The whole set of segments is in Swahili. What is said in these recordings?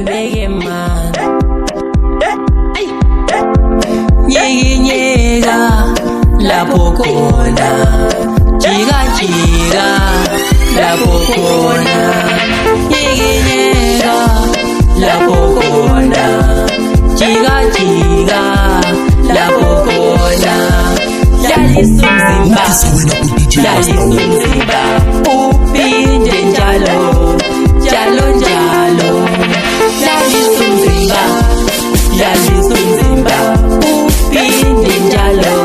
beke man. Nyeki nyeka lapho khona, jika jika lapho khona, nyeki nyeka lapho khona, jika jika lapho khona. Dalisumzimba, dalisumzimba, upinde njalo, njalo njalo. Dalisumzimba, dalisumzimba, upinde njalo,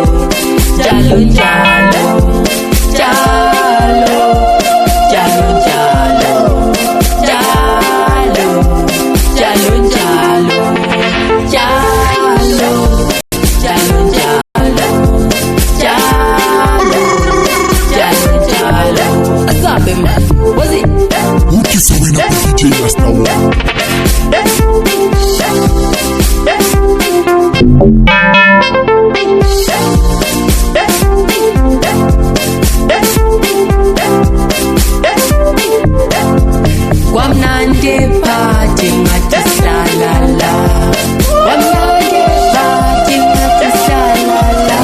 njalo njalo, njalo, njalo njalo, njalo, njalo njalo, njalo, njalo njalo. So when I put DJ Rasta One. Wamnande party ngatisalala, wamnande party ngatisalala,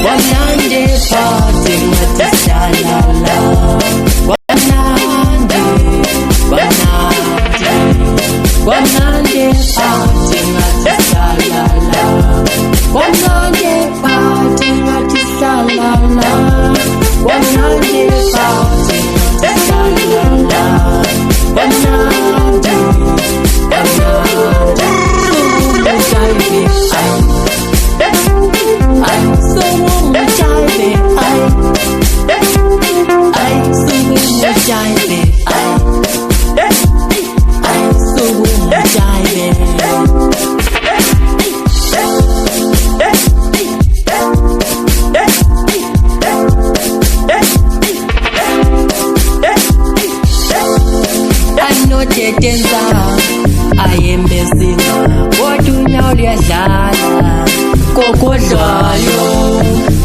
wamnande party ngatisalala. Wamnande party ngatisalala, wamnande party ngatisalala, wamnande party ngatisalala, wamnande, wamnande. Sumujaibe, ay, sumujaibe, Tetenza ayembesinga kodunya uliyadlala kokodlayo.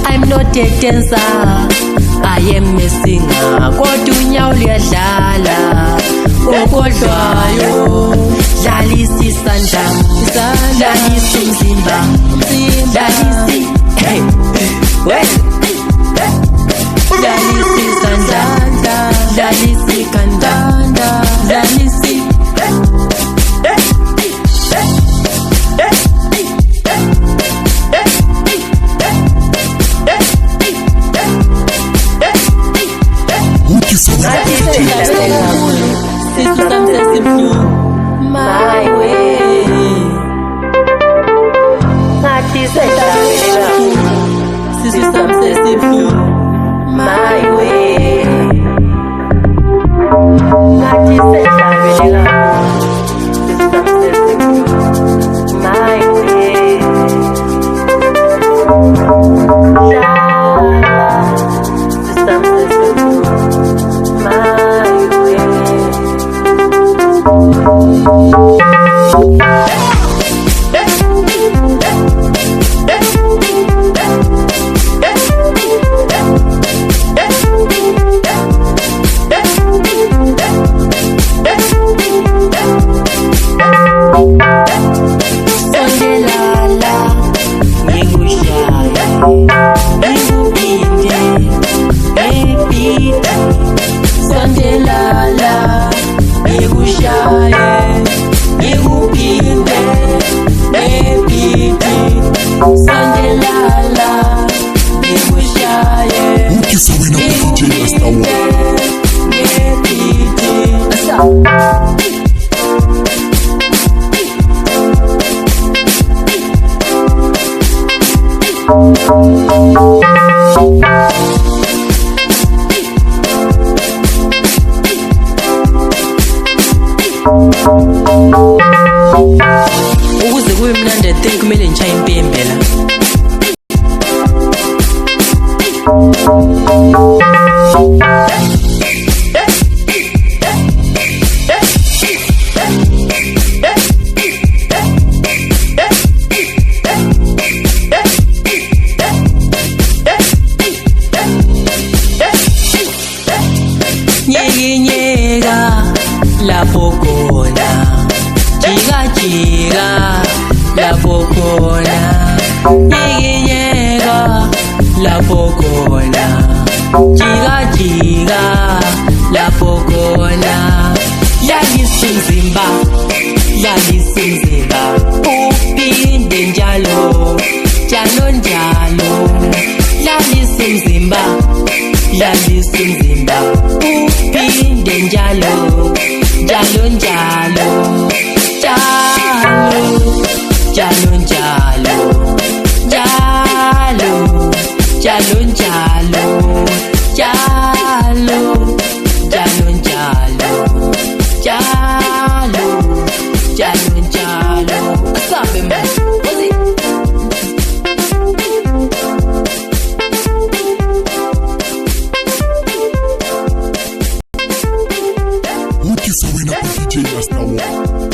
I'm not tetenza ayembesinga kodunya uliyadlala kokodlayo. Dlalisa isandla, dlalisa umzimba, dlalisa hey well, dlalisa isandla, dlalisa ikhanda, dlalisa my way. Nathi sehlalela, sisam sesiflu my way. Nathi sehlalela, sisam sesiflu my way. Sisam sesiflu my way. Ukuze kube mnandi think kumele ngishaye impembe la. Nyeki nyeka lapho khona, jika lapho khona, yikinyeka lapho khona, jika jika lapho khona, lalisa umzimba, lalisa umzimba, uphinde njalo, njalo njalo, lalisa umzimba, lalisa umzimba, uphinde njalo, njalo njalo, njalo, njalo njalo, njalo, njalo njalo, njalo, njalo njalo, njalo, njalo njalo. Asabe man, what's it? Ukisawina kwa DJ Master One.